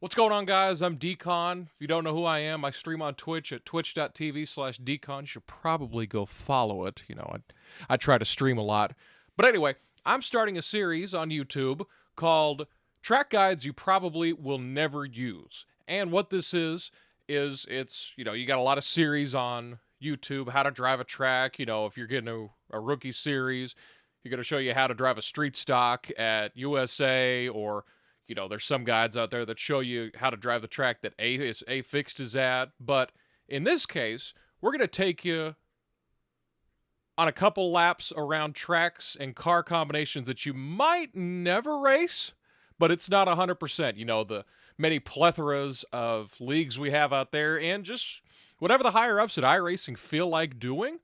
What's going on, guys? I'm Decon. If you don't know who I am, I stream on Twitch at twitch.tv/Decon. You should probably go follow it. I try to stream a lot. But anyway, I'm starting a series on YouTube called Track Guides You Probably Will Never Use. And what this is you got a lot of series on YouTube, how to drive a track. If you're getting a rookie series, you're going to show you how to drive a street stock at USA, or there's some guides out there that show you how to drive the track that A Fixed is at. But in this case, we're going to take you on a couple laps around tracks and car combinations that you might never race, but it's not 100%. The many plethoras of leagues we have out there, and just whatever the higher ups at iRacing feel like doing.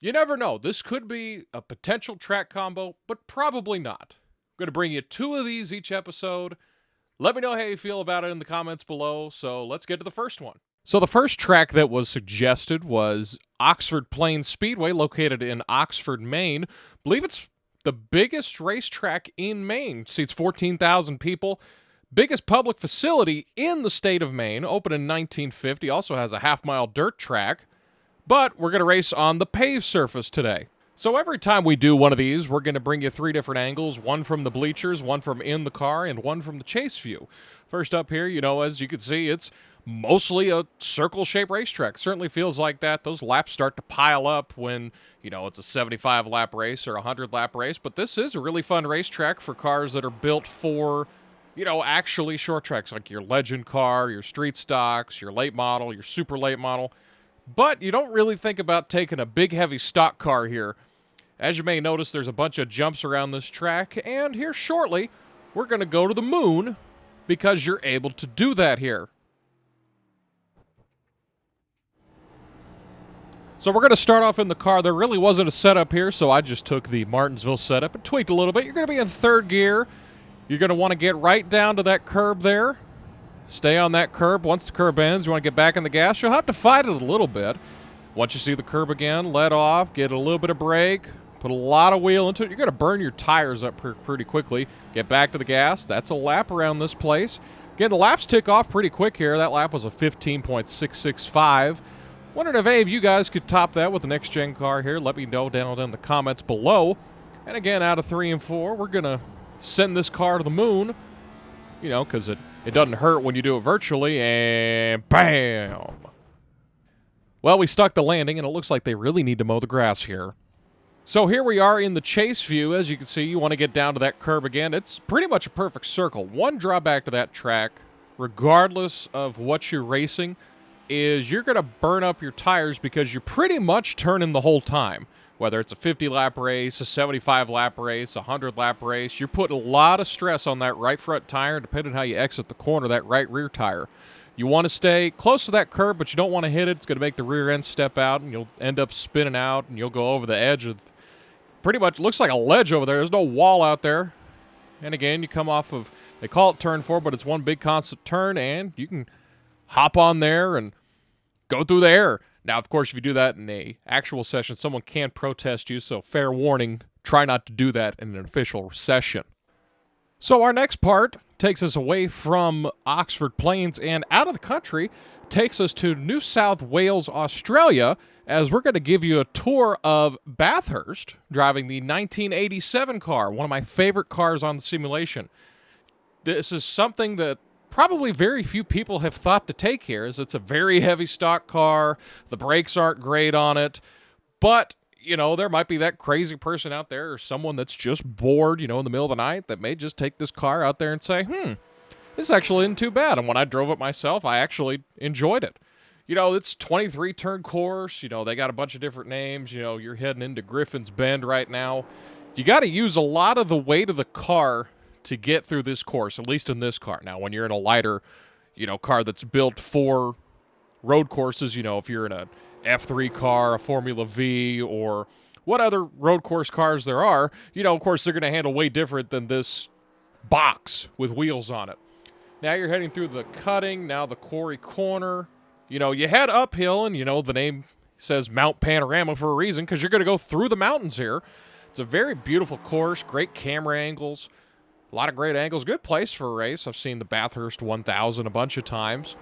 You never know. This could be a potential track combo, but probably not. I'm going to bring you 2 of these each episode. Let me know how you feel about it in the comments below. So let's get to the first one. So the first track that was suggested was Oxford Plains Speedway, located in Oxford, Maine. I believe it's the biggest racetrack in Maine. Seats 14,000 people. Biggest public facility in the state of Maine. Opened in 1950. Also has a half-mile dirt track. But we're going to race on the paved surface today. So every time we do one of these, we're going to bring you 3 different angles, one from the bleachers, one from in the car, and one from the chase view. First up here, as you can see, it's mostly a circle-shaped racetrack. Certainly feels like that. Those laps start to pile up when, it's a 75-lap race or a 100-lap race. But this is a really fun racetrack for cars that are built for, actually short tracks, like your legend car, your street stocks, your late model, your super late model. But you don't really think about taking a big, heavy stock car here. As you may notice, there's a bunch of jumps around this track, and here shortly, we're going to go to the moon because you're able to do that here. So we're going to start off in the car. There really wasn't a setup here, so I just took the Martinsville setup and tweaked a little bit. You're going to be in 3rd gear. You're going to want to get right down to that curb there. Stay on that curb. Once the curb ends, you want to get back in the gas. You'll have to fight it a little bit. Once you see the curb again, let off, get a little bit of brake, put a lot of wheel into it. You're going to burn your tires up pretty quickly. Get back to the gas. That's a lap around this place. Again, the laps tick off pretty quick here. That lap was a 15.665. Wondered if any of you guys could top that with the next-gen car here. Let me know down in the comments below. And again, out of 3 and 4, we're going to send this car to the moon, because it doesn't hurt when you do it virtually, and bam! Well, we stuck the landing, and it looks like they really need to mow the grass here. So here we are in the chase view. As you can see, you want to get down to that curb again. It's pretty much a perfect circle. One drawback to that track, regardless of what you're racing, is you're going to burn up your tires because you're pretty much turning the whole time. Whether it's a 50-lap race, a 75-lap race, a 100-lap race, you're putting a lot of stress on that right front tire, depending on how you exit the corner, that right rear tire. You want to stay close to that curb, but you don't want to hit it. It's going to make the rear end step out, and you'll end up spinning out, and you'll go over the edge of pretty much looks like a ledge over there. There's no wall out there. And again, you come off of, they call it turn 4, but it's one big constant turn, and you can hop on there and go through the air. Now, of course, if you do that in a actual session, someone can protest you, so fair warning, try not to do that in an official session. So our next part takes us away from Oxford Plains and out of the country, takes us to New South Wales, Australia, as we're going to give you a tour of Bathurst, driving the 1987 car, one of my favorite cars on the simulation. This is something that probably very few people have thought to take here, as it's a very heavy stock car, the brakes aren't great on it, but there might be that crazy person out there or someone that's just bored, in the middle of the night that may just take this car out there and say, this actually isn't too bad. And when I drove it myself, I actually enjoyed it. It's 23-turn course. They got a bunch of different names. You're heading into Griffin's Bend right now. You got to use a lot of the weight of the car to get through this course, at least in this car. Now, when you're in a lighter, car that's built for road courses, if you're in a F3 car, a Formula V, or what other road course cars there are, of course, they're going to handle way different than this box with wheels on it. Now you're heading through the cutting, now the quarry corner. You head uphill, and, the name says Mount Panorama for a reason, because you're going to go through the mountains here. It's a very beautiful course, great camera angles. A lot of great angles. Good place for a race. I've seen the Bathurst 1000 a bunch of times.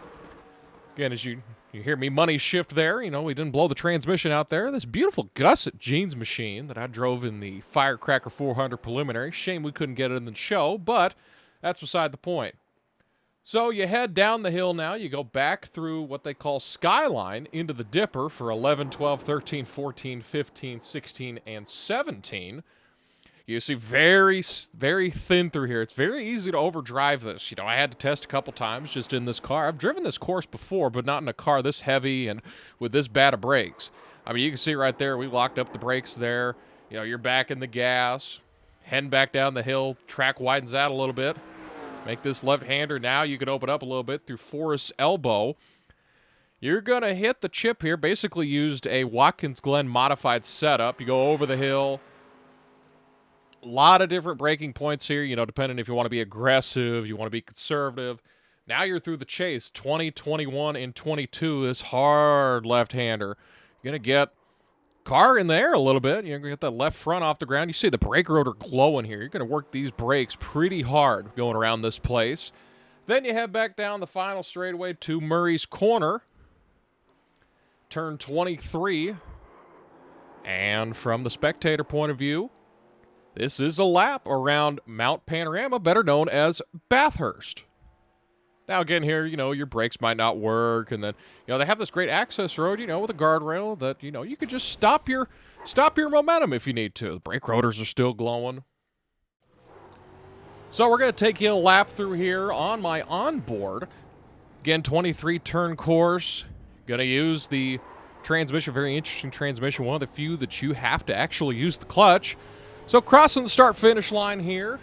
Again, as you hear me money shift there, you know, we didn't blow the transmission out there. This beautiful gusset jeans machine that I drove in the Firecracker 400 preliminary. Shame we couldn't get it in the show, but that's beside the point. So you head down the hill now. You go back through what they call Skyline into the Dipper for 11, 12, 13, 14, 15, 16, and 17. You see very, very thin through here. It's very easy to overdrive this. You know, I had to test a couple times just in this car. I've driven this course before, but not in a car this heavy and with this bad of brakes. I mean, you can see right there, we locked up the brakes there. You know, you're back in the gas, heading back down the hill. Track widens out a little bit. Make this left-hander now. You can open up a little bit through Forest Elbow. You're going to hit the chip here. Basically used a Watkins Glen modified setup. You go over the hill. A lot of different braking points here, you know, depending if you want to be aggressive, you want to be conservative. Now you're through the chase, 20, 21, and 22, this hard left-hander. You're going to get car in the air a little bit. You're going to get that left front off the ground. You see the brake rotor glowing here. You're going to work these brakes pretty hard going around this place. Then you head back down the final straightaway to Murray's Corner. Turn 23. And from the spectator point of view, this is a lap around Mount Panorama, better known as Bathurst. Now, again, here, you know, your brakes might not work, and then, you know, they have this great access road, you know, with a guardrail that, you know, you could just stop your momentum if you need to. The brake rotors are still glowing. So we're going to take you a lap through here on my onboard. Again, 23-turn course. Going to use the transmission, very interesting transmission, one of the few that you have to actually use the clutch. So crossing the start-finish line here,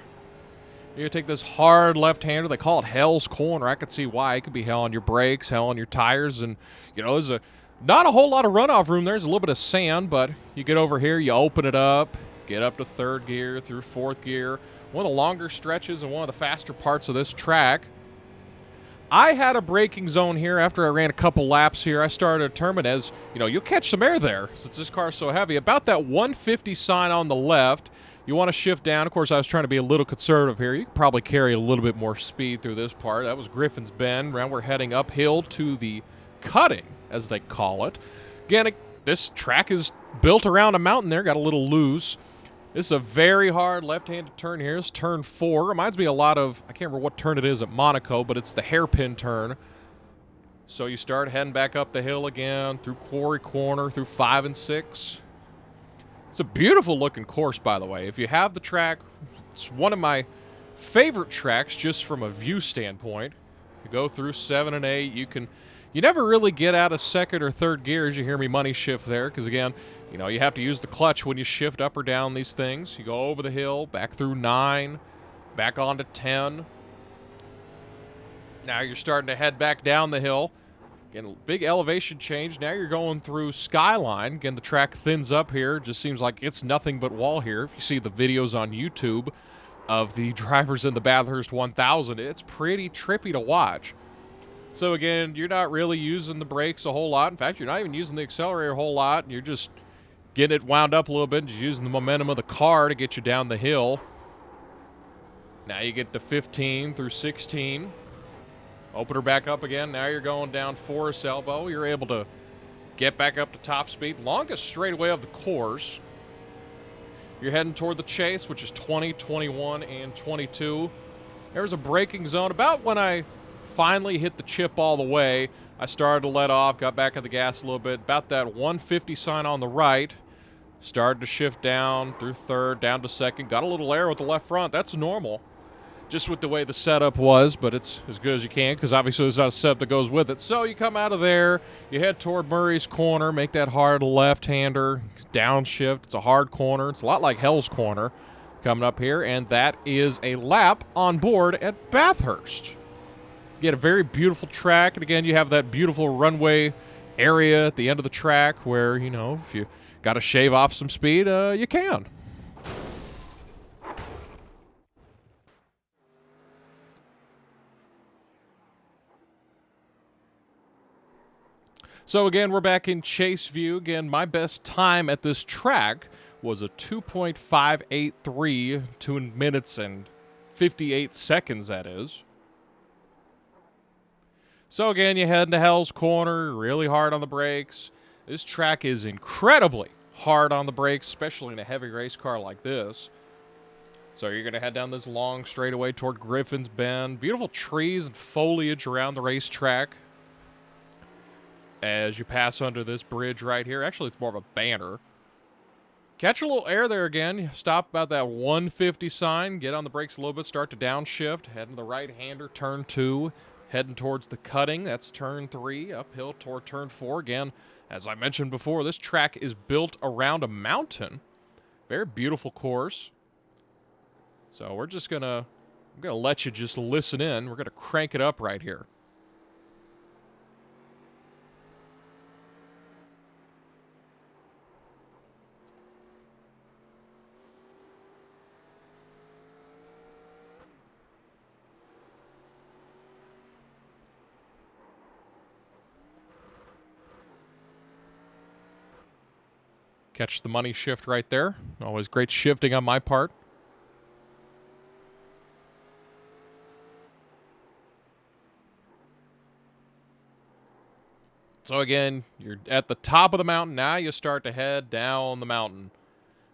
you're going to take this hard left-hander. They call it Hell's Corner. I could see why. It could be hell on your brakes, hell on your tires. And, you know, there's not a whole lot of runoff room. There's a little bit of sand, but you get over here, you open it up, get up to third gear through fourth gear. One of the longer stretches and one of the faster parts of this track. I had a braking zone here after I ran a couple laps here. I started to determine as, you know, you'll catch some air there since this car is so heavy. About that 150 sign on the left, you want to shift down. Of course, I was trying to be a little conservative here. You could probably carry a little bit more speed through this part. That was Griffin's Bend. Now we're heading uphill to the cutting, as they call it. Again, this track is built around a mountain there. Got a little loose. This is a very hard left-handed turn here. It's turn 4. Reminds me a lot of, I can't remember what turn it is at Monaco, but it's the hairpin turn. So you start heading back up the hill again, through Quarry Corner, through 5 and 6. It's a beautiful-looking course, by the way. If you have the track, it's one of my favorite tracks just from a view standpoint. You go through 7 and 8. You never really get out of second or third gear as you hear me money shift there, because, again, you know, you have to use the clutch when you shift up or down these things. You go over the hill, back through 9, back onto 10. Now you're starting to head back down the hill. Again, big elevation change. Now you're going through Skyline. Again, the track thins up here. Just seems like it's nothing but wall here. If you see the videos on YouTube of the drivers in the Bathurst 1000, it's pretty trippy to watch. So, again, you're not really using the brakes a whole lot. In fact, you're not even using the accelerator a whole lot. And you're just getting it wound up a little bit and just using the momentum of the car to get you down the hill. Now you get to 15 through 16. Open her back up again. Now you're going down Forest Elbow. You're able to get back up to top speed. Longest straightaway of the course. You're heading toward the chase, which is 20, 21, and 22. There's a braking zone. About when I finally hit the chip all the way, I started to let off, got back on the gas a little bit. About that 150 sign on the right, started to shift down through third, down to second. Got a little air with the left front. That's normal, just with the way the setup was, but it's as good as you can because obviously there's not a setup that goes with it. So you come out of there, you head toward Murray's Corner, make that hard left-hander, downshift. It's a hard corner. It's a lot like Hell's Corner coming up here, and that is a lap on board at Bathurst. You get a very beautiful track, and again, you have that beautiful runway area at the end of the track where, you know, if you got to shave off some speed, you can. So again, we're back in chase view. Again, my best time at this track was a 2.583, 2 minutes and 58 seconds, that is. So again, you head into Hell's Corner, really hard on the brakes. This track is incredibly hard on the brakes, especially in a heavy race car like this. So you're going to head down this long straightaway toward Griffin's Bend. Beautiful trees and foliage around the racetrack. As you pass under this bridge right here. Actually, it's more of a banner. Catch a little air there again. Stop about that 150 sign. Get on the brakes a little bit. Start to downshift. Head to the right-hander. Turn 2. Heading towards the cutting. That's turn 3. Uphill toward turn 4. Again, as I mentioned before, this track is built around a mountain. Very beautiful course. So we're just going to... I'm going to let you just listen in. We're going to crank it up right here. Catch the money shift right there. Always great shifting on my part. So again, you're at the top of the mountain. Now you start to head down the mountain.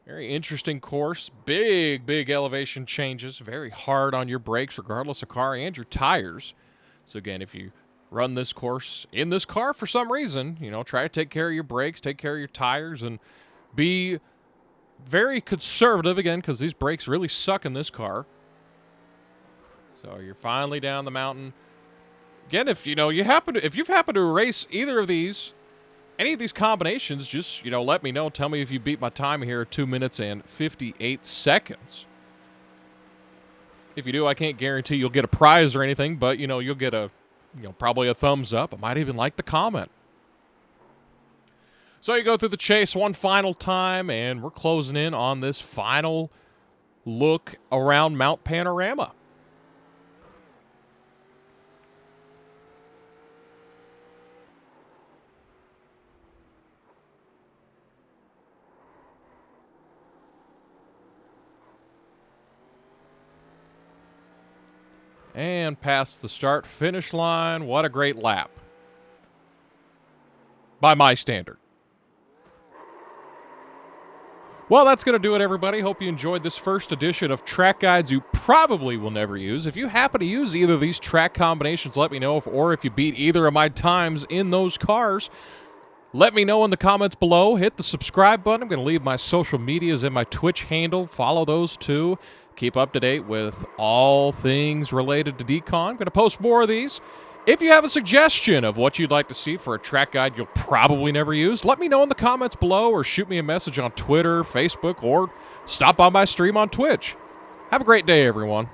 Very interesting course. Big, big elevation changes. Very hard on your brakes, regardless of car and your tires. So again, if you run this course in this car for some reason, try to take care of your brakes, take care of your tires, and be very conservative, again, because these brakes really suck in this car. So you're finally down the mountain. Again, if you've happened to race either of these, any of these combinations, just let me know. Tell me if you beat my time here, 2 minutes and 58 seconds. If you do, I can't guarantee you'll get a prize or anything, but you'll get a probably a thumbs up. I might even like the comment. So you go through the chase one final time, and we're closing in on this final look around Mount Panorama. And past the start-finish line. What a great lap. By my standard. Well, that's going to do it, everybody. Hope you enjoyed this first edition of track guides you probably will never use. If you happen to use either of these track combinations, let me know. Or if you beat either of my times in those cars, let me know in the comments below. Hit the subscribe button. I'm going to leave my social medias and my Twitch handle. Follow those too. Keep up to date with all things related to decon. I'm going to post more of these. If you have a suggestion of what you'd like to see for a track guide you'll probably never use, let me know in the comments below, or shoot me a message on Twitter, Facebook, or stop by my stream on Twitch. Have a great day, everyone.